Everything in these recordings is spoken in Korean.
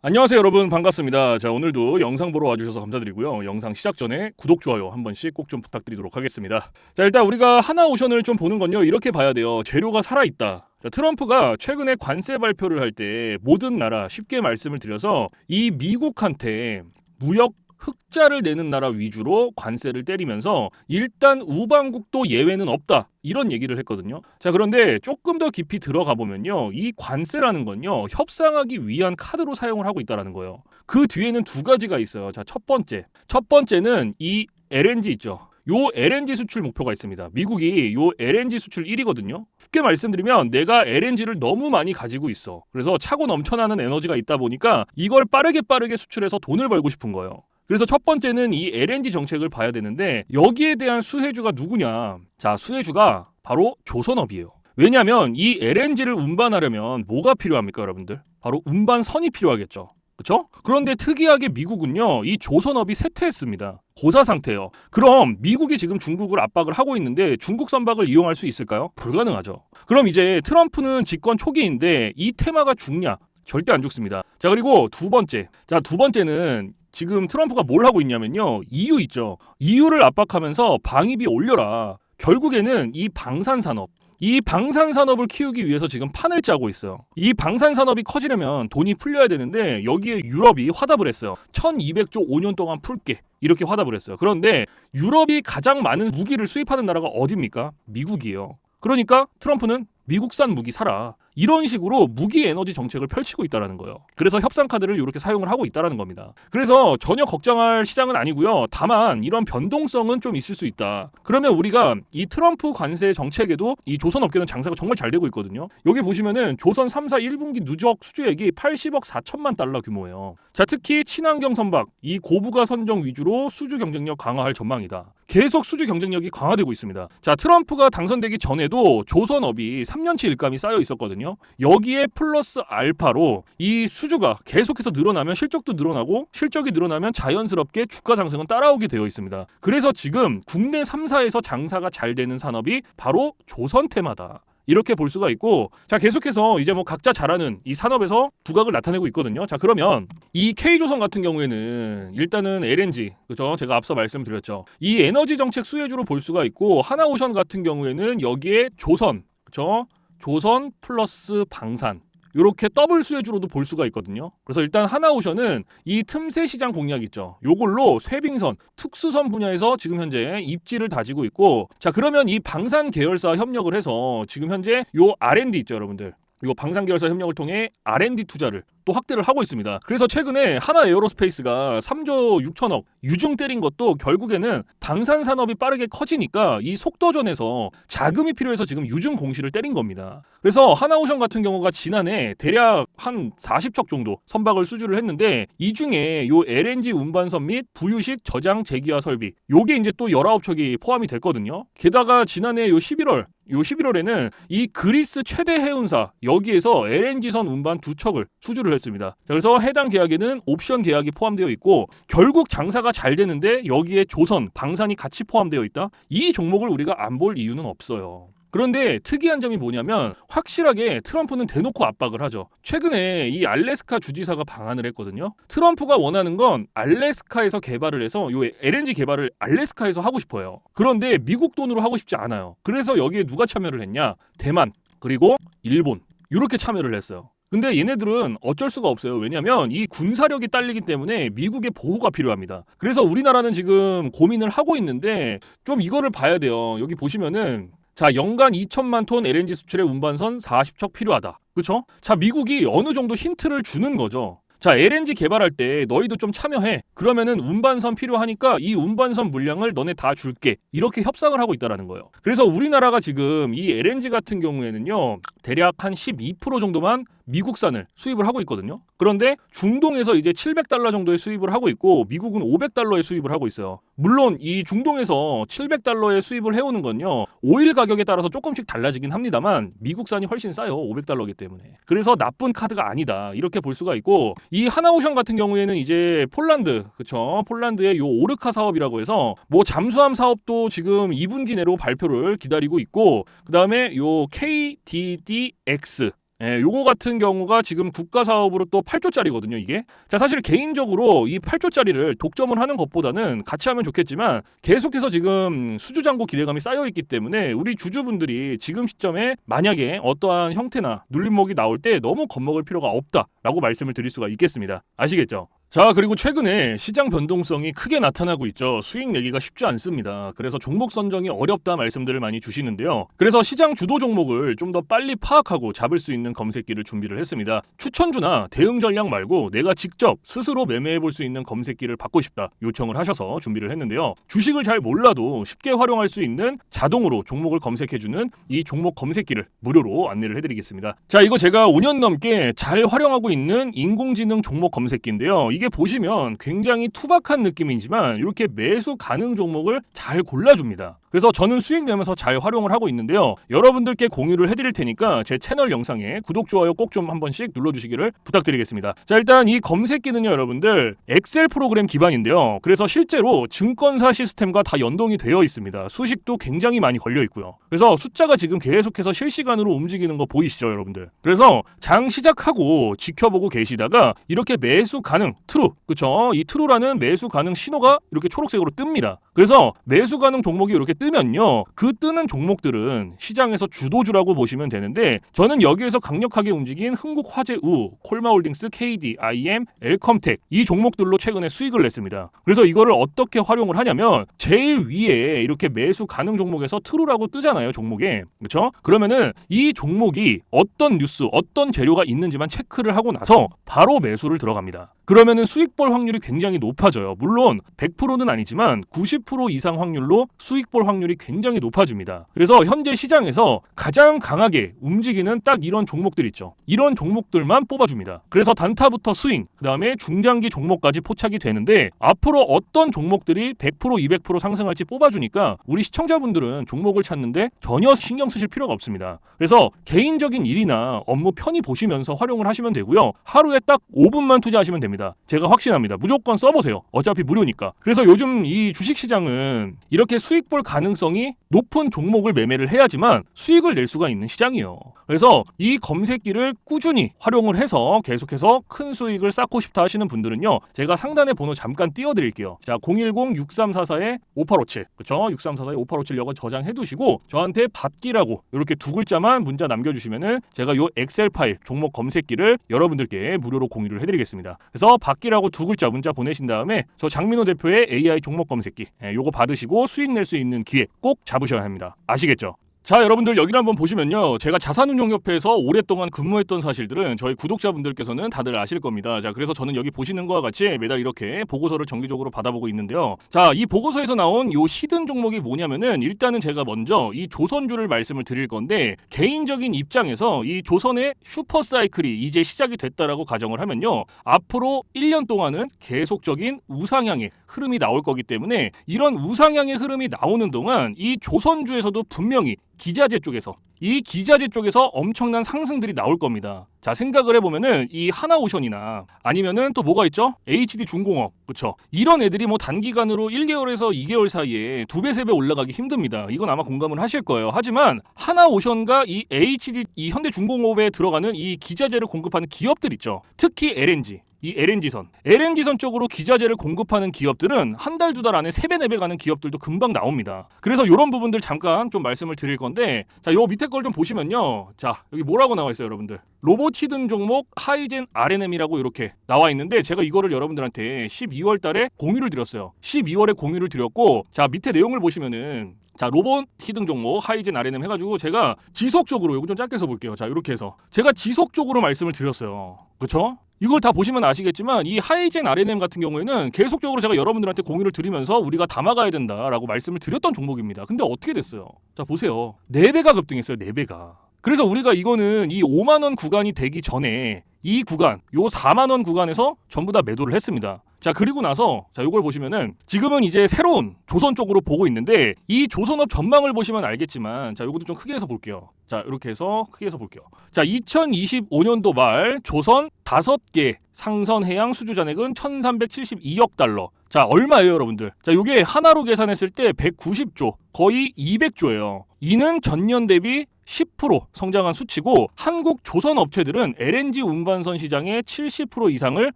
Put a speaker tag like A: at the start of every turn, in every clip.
A: 안녕하세요 여러분, 반갑습니다. 자, 오늘도 영상 보러 와주셔서 감사드리고요. 영상 시작 전에 구독, 좋아요 한 번씩 꼭 좀 부탁드리도록 하겠습니다. 자, 일단 우리가 하나오션을 좀 보는 건요, 이렇게 봐야 돼요. 재료가 살아있다. 자, 트럼프가 최근에 관세 발표를 할 때 모든 나라, 쉽게 말씀을 드려서 이 미국한테 무역 흑자를 내는 나라 위주로 관세를 때리면서 일단 우방국도 예외는 없다, 이런 얘기를 했거든요. 자, 그런데 조금 더 깊이 들어가 보면요, 이 관세라는 건요, 협상하기 위한 카드로 사용을 하고 있다는 거예요. 그 뒤에는 두 가지가 있어요. 자, 첫 번째는 이 LNG 있죠. 요 LNG 수출 목표가 있습니다. 미국이 요 LNG 수출 1위거든요. 쉽게 말씀드리면 내가 LNG를 너무 많이 가지고 있어. 그래서 차고 넘쳐나는 에너지가 있다 보니까 이걸 빠르게 수출해서 돈을 벌고 싶은 거예요. 그래서 첫 번째는 이 LNG 정책을 봐야 되는데, 여기에 대한 수혜주가 누구냐? 자, 수혜주가 바로 조선업이에요. 왜냐하면 이 LNG를 운반하려면 뭐가 필요합니까, 여러분들? 바로 운반선이 필요하겠죠. 그렇죠? 그런데 특이하게 미국은요, 이 조선업이 쇠퇴했습니다. 고사 상태예요. 그럼 미국이 지금 중국을 압박을 하고 있는데 중국 선박을 이용할 수 있을까요? 불가능하죠. 그럼 이제 트럼프는 집권 초기인데 이 테마가 죽냐? 절대 안 죽습니다. 자, 그리고 두 번째는 지금 트럼프가 뭘 하고 있냐면요, EU 있죠. EU를 압박하면서 방위비 올려라. 결국에는 이 방산산업을 키우기 위해서 지금 판을 짜고 있어요. 이 방산산업이 커지려면 돈이 풀려야 되는데 여기에 유럽이 화답을 했어요. 1200조 5년 동안 풀게, 이렇게 화답을 했어요. 그런데 유럽이 가장 많은 무기를 수입하는 나라가 어디입니까? 미국이에요. 그러니까 트럼프는 미국산 무기 사라, 이런 식으로 무기 에너지 정책을 펼치고 있다는 거예요. 그래서 협상 카드를 이렇게 사용을 하고 있다는 겁니다. 그래서 전혀 걱정할 시장은 아니고요. 다만 이런 변동성은 좀 있을 수 있다. 그러면 우리가 이 트럼프 관세 정책에도 이 조선업계는 장사가 정말 잘 되고 있거든요. 여기 보시면은 조선 3사 1분기 누적 수주액이 80억 4천만 달러 규모예요. 자, 특히 친환경 선박, 이 고부가 선정 위주로 수주 경쟁력 강화할 전망이다. 계속 수주 경쟁력이 강화되고 있습니다. 자, 트럼프가 당선되기 전에도 조선업이 3년치 일감이 쌓여 있었거든요. 여기에 플러스 알파로 이 수주가 계속해서 늘어나면 실적도 늘어나고, 실적이 늘어나면 자연스럽게 주가 상승은 따라오게 되어 있습니다. 그래서 지금 국내 3사에서 장사가 잘 되는 산업이 바로 조선 테마다, 이렇게 볼 수가 있고, 자, 계속해서 이제 뭐 각자 잘하는 이 산업에서 두각을 나타내고 있거든요. 자, 그러면 이 K조선 같은 경우에는 일단은 LNG, 그죠? 제가 앞서 말씀드렸죠. 이 에너지 정책 수혜주로 볼 수가 있고, 하나오션 같은 경우에는 여기에 조선, 그죠? 조선 플러스 방산, 이렇게 더블 수혜주로도 볼 수가 있거든요. 그래서 일단 하나오션은 이 틈새 시장 공략 있죠. 요걸로 쇄빙선, 특수선 분야에서 지금 현재 입지를 다지고 있고, 자, 그러면 이 방산 계열사 협력을 해서 지금 현재 요 R&D 있죠, 여러분들. 이 방산 계열사 협력을 통해 R&D 투자를 또 확대를 하고 있습니다. 그래서 최근에 하나 에어로스페이스가 3조 6천억 유증 때린 것도 결국에는 방산 산업이 빠르게 커지니까 이 속도전에서 자금이 필요해서 지금 유증 공시를 때린 겁니다. 그래서 하나오션 같은 경우가 지난해 대략 한 40척 정도 선박을 수주를 했는데, 이 중에 요 LNG 운반선 및 부유식 저장 재기화 설비, 요게 이제 또 19척이 포함이 됐거든요. 게다가 지난해 요 11월에는 이 그리스 최대 해운사, 여기에서 LNG선 운반 2척을 수주를 했습니다. 자, 그래서 해당 계약에는 옵션 계약이 포함되어 있고, 결국 장사가 잘 되는데 여기에 조선, 방산이 같이 포함되어 있다? 이 종목을 우리가 안 볼 이유는 없어요. 그런데 특이한 점이 뭐냐면, 확실하게 트럼프는 대놓고 압박을 하죠. 최근에 이 알래스카 주지사가 방한을 했거든요. 트럼프가 원하는 건 알래스카에서 개발을 해서 요 LNG 개발을 알래스카에서 하고 싶어요. 그런데 미국 돈으로 하고 싶지 않아요. 그래서 여기에 누가 참여를 했냐? 대만, 그리고 일본, 이렇게 참여를 했어요. 근데 얘네들은 어쩔 수가 없어요. 왜냐하면 이 군사력이 딸리기 때문에 미국의 보호가 필요합니다. 그래서 우리나라는 지금 고민을 하고 있는데, 좀 이거를 봐야 돼요. 여기 보시면은, 자, 연간 2천만 톤 LNG 수출의 운반선 40척 필요하다. 그렇죠? 자, 미국이 어느 정도 힌트를 주는 거죠. 자, LNG 개발할 때 너희도 좀 참여해. 그러면은 운반선 필요하니까 이 운반선 물량을 너네 다 줄게, 이렇게 협상을 하고 있다는 거예요. 그래서 우리나라가 지금 이 LNG 같은 경우에는요, 대략 한 12% 정도만 미국산을 수입을 하고 있거든요. 그런데 중동에서 이제 700달러 정도의 수입을 하고 있고, 미국은 500달러의 수입을 하고 있어요. 물론 이 중동에서 700달러의 수입을 해오는 건요, 오일 가격에 따라서 조금씩 달라지긴 합니다만 미국산이 훨씬 싸요. 500달러이기 때문에. 그래서 나쁜 카드가 아니다, 이렇게 볼 수가 있고, 이 하나오션 같은 경우에는 이제 폴란드, 그쵸? 폴란드의 요 오르카 사업이라고 해서 뭐 잠수함 사업도 지금 2분기 내로 발표를 기다리고 있고, 그 다음에 요 KDDX, 요거 같은 경우가 지금 국가 사업으로 또 8조짜리거든요, 이게. 자, 사실 개인적으로 이 8조짜리를 독점을 하는 것보다는 같이 하면 좋겠지만 계속해서 지금 수주잔고 기대감이 쌓여 있기 때문에 우리 주주분들이 지금 시점에 만약에 어떠한 형태나 눌림목이 나올 때 너무 겁먹을 필요가 없다라고 말씀을 드릴 수가 있겠습니다. 아시겠죠? 자, 그리고 최근에 시장 변동성이 크게 나타나고 있죠. 수익 내기가 쉽지 않습니다. 그래서 종목 선정이 어렵다 말씀들을 많이 주시는데요. 그래서 시장 주도 종목을 좀 더 빨리 파악하고 잡을 수 있는 검색기를 준비를 했습니다. 추천주나 대응 전략 말고 내가 직접 스스로 매매해 볼 수 있는 검색기를 받고 싶다 요청을 하셔서 준비를 했는데요. 주식을 잘 몰라도 쉽게 활용할 수 있는 자동으로 종목을 검색해주는 이 종목 검색기를 무료로 안내를 해드리겠습니다. 자, 이거 제가 5년 넘게 잘 활용하고 있는 인공지능 종목 검색기인데요. 이게 보시면 굉장히 투박한 느낌이지만 이렇게 매수 가능 종목을 잘 골라줍니다. 그래서 저는 수익 내면서 잘 활용을 하고 있는데요. 여러분들께 공유를 해드릴 테니까 제 채널 영상에 구독, 좋아요 꼭 좀 한 번씩 눌러주시기를 부탁드리겠습니다. 자, 일단 이 검색기는요, 여러분들 엑셀 프로그램 기반인데요. 그래서 실제로 증권사 시스템과 다 연동이 되어 있습니다. 수식도 굉장히 많이 걸려 있고요. 그래서 숫자가 지금 계속해서 실시간으로 움직이는 거 보이시죠, 여러분들? 그래서 장 시작하고 지켜보고 계시다가 이렇게 매수 가능 트루, 그쵸? 이 트루라는 매수 가능 신호가 이렇게 초록색으로 뜹니다. 그래서 매수 가능 종목이 이렇게 뜨면요, 그 뜨는 종목들은 시장에서 주도주라고 보시면 되는데, 저는 여기에서 강력하게 움직인 흥국화재우, 콜마홀딩스, KD, IM, 엘컴텍 이 종목들로 최근에 수익을 냈습니다. 그래서 이거를 어떻게 활용을 하냐면 제일 위에 이렇게 매수 가능 종목에서 트루라고 뜨잖아요, 종목에. 그렇죠? 그러면은 이 종목이 어떤 뉴스, 어떤 재료가 있는지만 체크를 하고 나서 바로 매수를 들어갑니다. 그러면은 수익 볼 확률이 굉장히 높아져요. 물론 100%는 아니지만 90% 이상 확률로 수익 볼 확률이 굉장히 높아집니다. 그래서 현재 시장에서 가장 강하게 움직이는 딱 이런 종목들 있죠. 이런 종목들만 뽑아줍니다. 그래서 단타부터 스윙, 그 다음에 중장기 종목까지 포착이 되는데, 앞으로 어떤 종목들이 100%, 200% 상승할지 뽑아주니까 우리 시청자분들은 종목을 찾는데 전혀 신경 쓰실 필요가 없습니다. 그래서 개인적인 일이나 업무 편히 보시면서 활용을 하시면 되고요. 하루에 딱 5분만 투자하시면 됩니다. 제가 확신합니다. 무조건 써보세요. 어차피 무료니까. 그래서 요즘 이 주식시장은 이렇게 수익 볼 가능성이 높은 종목을 매매를 해야지만 수익을 낼 수가 있는 시장이에요. 그래서 이 검색기를 꾸준히 활용을 해서 계속해서 큰 수익을 쌓고 싶다 하시는 분들은요, 제가 상단에 번호 잠깐 띄워드릴게요. 자, 010-6344-5857, 그쵸? 6344-5857 이거 저장해 두시고 저한테 받기라고 이렇게 두 글자만 문자 남겨주시면은 제가 요 엑셀 파일 종목 검색기를 여러분들께 무료로 공유를 해드리겠습니다. 그래서 받기라고 두 글자 문자 보내신 다음에 저 장민호 대표의 AI 종목 검색기 요거 받으시고 수익 낼 수 있는 기회 꼭 잡으셔야 합니다. 아시겠죠? 자, 여러분들 여기를 한번 보시면요, 제가 자산운용협회에서 오랫동안 근무했던 사실들은 저희 구독자분들께서는 다들 아실 겁니다. 자, 그래서 저는 여기 보시는 것과 같이 매달 이렇게 보고서를 정기적으로 받아보고 있는데요. 자, 이 보고서에서 나온 요 히든 종목이 뭐냐면은, 일단은 제가 먼저 이 조선주를 말씀을 드릴 건데, 개인적인 입장에서 이 조선의 슈퍼사이클이 이제 시작이 됐다라고 가정을 하면요, 앞으로 1년 동안은 계속적인 우상향의 흐름이 나올 거기 때문에, 이런 우상향의 흐름이 나오는 동안 이 조선주에서도 분명히 기자재 쪽에서, 이 기자재 쪽에서 엄청난 상승들이 나올 겁니다. 자, 생각을 해보면은 이 하나오션이나 아니면은 또 뭐가 있죠? HD중공업, 그쵸? 이런 애들이 뭐 단기간으로 1개월에서 2개월 사이에 2배, 3배 올라가기 힘듭니다. 이건 아마 공감을 하실 거예요. 하지만 하나오션과 이 HD, 이 현대중공업에 들어가는 이 기자재를 공급하는 기업들 있죠. 특히 LNG. 이 LNG선 쪽으로 기자재를 공급하는 기업들은 한 달, 두 달 안에 3배, 4배 가는 기업들도 금방 나옵니다. 그래서 이런 부분들 잠깐 좀 말씀을 드릴 건데, 자, 요 밑에 걸 좀 보시면요. 자, 여기 뭐라고 나와 있어요, 여러분들? 로봇 히든 종목 하이젠 R&M이라고 이렇게 나와 있는데, 제가 이거를 여러분들한테 12월 달에 공유를 드렸어요. 12월에 공유를 드렸고, 자, 밑에 내용을 보시면은, 자, 로봇 히든 종목 하이젠 R&M 해가지고 제가 지속적으로, 이거 좀 짧게 써볼게요. 자, 이렇게 해서 제가 지속적으로 말씀을 드렸어요. 그쵸? 이걸 다 보시면 아시겠지만 이 하이젠 R&M 같은 경우에는 계속적으로 제가 여러분들한테 공유를 드리면서 우리가 담아가야 된다라고 말씀을 드렸던 종목입니다. 근데 어떻게 됐어요? 자, 보세요. 4배가 급등했어요. 4배가. 그래서 우리가 이거는 이 5만 원 구간이 되기 전에 이 구간, 요 4만 원 구간에서 전부 다 매도를 했습니다. 자, 그리고 나서 자, 요걸 보시면은 지금은 이제 새로운 조선 쪽으로 보고 있는데, 이 조선업 전망을 보시면 알겠지만, 자, 요것도 좀 크게 해서 볼게요. 자, 이렇게 해서 크게 해서 볼게요. 자, 2025년도 말 조선 5개 상선 해양 수주 잔액은 1,372억 달러. 자, 얼마예요, 여러분들? 자, 요게 하나로 계산했을 때 190조, 거의 200조예요. 이는 전년 대비 10% 성장한 수치고 한국 조선 업체들은 LNG 운반선 시장의 70% 이상을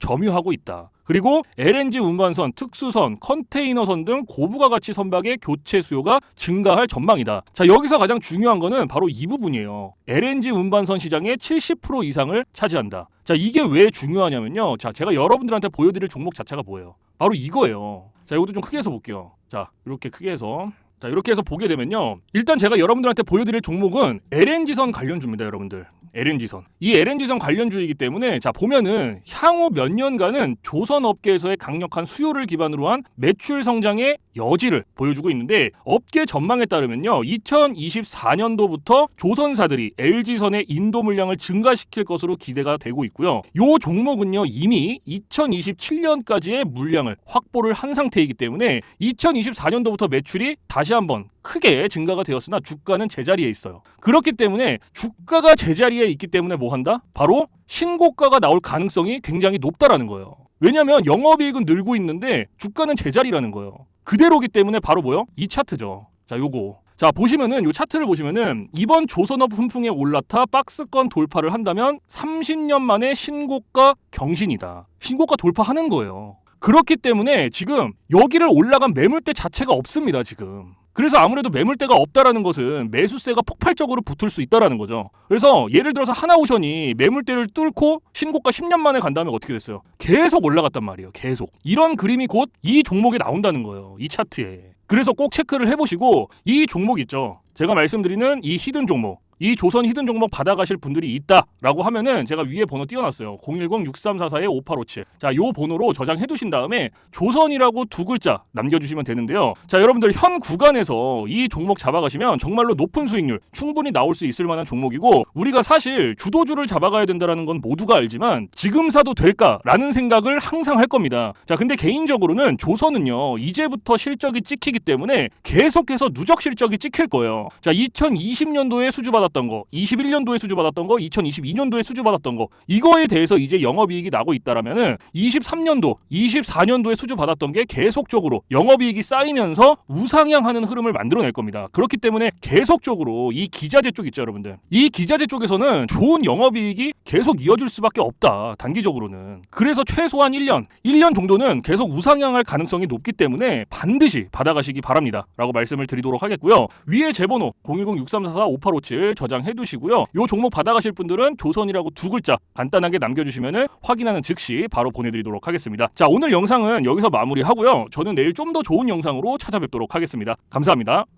A: 점유하고 있다. 그리고 LNG 운반선, 특수선, 컨테이너선 등 고부가 가치 선박의 교체 수요가 증가할 전망이다. 자, 여기서 가장 중요한 거는 바로 이 부분이에요. LNG 운반선 시장의 70% 이상을 차지한다. 자, 이게 왜 중요하냐면요. 자, 제가 여러분들한테 보여드릴 종목 자체가 뭐예요? 바로 이거예요. 자, 이것도 좀 크게 해서 볼게요. 자, 이렇게 크게 해서. 자, 이렇게 해서 보게 되면요. 일단 제가 여러분들한테 보여드릴 종목은 LNG선 관련주입니다, 여러분들. LNG선. 이 LNG선 관련주이기 때문에 자, 보면은 향후 몇 년간은 조선업계에서의 강력한 수요를 기반으로 한 매출 성장의 여지를 보여주고 있는데 업계 전망에 따르면요. 2024년도부터 조선사들이 LG선의 인도 물량을 증가시킬 것으로 기대가 되고 있고요. 요 종목은요. 이미 2027년까지의 물량을 확보를 한 상태이기 때문에 2024년도부터 매출이 다시 한번 크게 증가가 되었으나 주가는 제자리에 있어요. 그렇기 때문에 주가가 제자리에 있기 때문에 뭐 한다? 바로 신고가가 나올 가능성이 굉장히 높다라는 거예요. 왜냐하면 영업이익은 늘고 있는데 주가는 제자리라는 거예요. 그대로기 때문에 바로 뭐요? 이 차트죠. 자, 요거. 자, 보시면은 요 차트를 보시면은 이번 조선업 훈풍에 올라타 박스권 돌파를 한다면 30년 만에 신고가 경신이다. 신고가 돌파하는 거예요. 그렇기 때문에 지금 여기를 올라간 매물대 자체가 없습니다, 지금. 그래서 아무래도 매물대가 없다라는 것은 매수세가 폭발적으로 붙을 수 있다라는 거죠. 그래서 예를 들어서 하나오션이 매물대를 뚫고 신고가 10년 만에 간 다음에 어떻게 됐어요? 계속 올라갔단 말이에요. 계속. 이런 그림이 곧 이 종목에 나온다는 거예요. 이 차트에. 그래서 꼭 체크를 해보시고 이 종목 있죠. 제가 말씀드리는 이 히든 종목. 이 조선 히든 종목 받아가실 분들이 있다라고 하면은 제가 위에 번호 띄워놨어요. 010-6344-5857. 자, 요 번호로 저장해 두신 다음에 조선이라고 두 글자 남겨주시면 되는데요. 자, 여러분들 현 구간에서 이 종목 잡아가시면 정말로 높은 수익률 충분히 나올 수 있을 만한 종목이고 우리가 사실 주도주를 잡아가야 된다라는 건 모두가 알지만 지금 사도 될까라는 생각을 항상 할 겁니다. 자, 근데 개인적으로는 조선은요 이제부터 실적이 찍히기 때문에 계속해서 누적 실적이 찍힐 거예요. 자, 2020년도에 수주받았던 거, 21년도에 수주받았던 거, 2022년도에 수주받았던 거 이거에 대해서 이제 영업이익이 나고 있다라면은 23년도, 24년도에 수주받았던 게 계속적으로 영업이익이 쌓이면서 우상향하는 흐름을 만들어낼 겁니다. 그렇기 때문에 계속적으로 이 기자재 쪽 있죠, 여러분들. 이 기자재 쪽에서는 좋은 영업이익이 계속 이어질 수밖에 없다, 단기적으로는. 그래서 최소한 1년 정도는 계속 우상향할 가능성이 높기 때문에 반드시 받아가시기 바랍니다 라고 말씀을 드리도록 하겠고요. 위에 제 번호 010-6344-5857 저장해 두시고요. 요 종목 받아가실 분들은 조선이라고 두 글자 간단하게 남겨주시면 확인하는 즉시 바로 보내드리도록 하겠습니다. 자, 오늘 영상은 여기서 마무리하고요. 저는 내일 좀 더 좋은 영상으로 찾아뵙도록 하겠습니다. 감사합니다.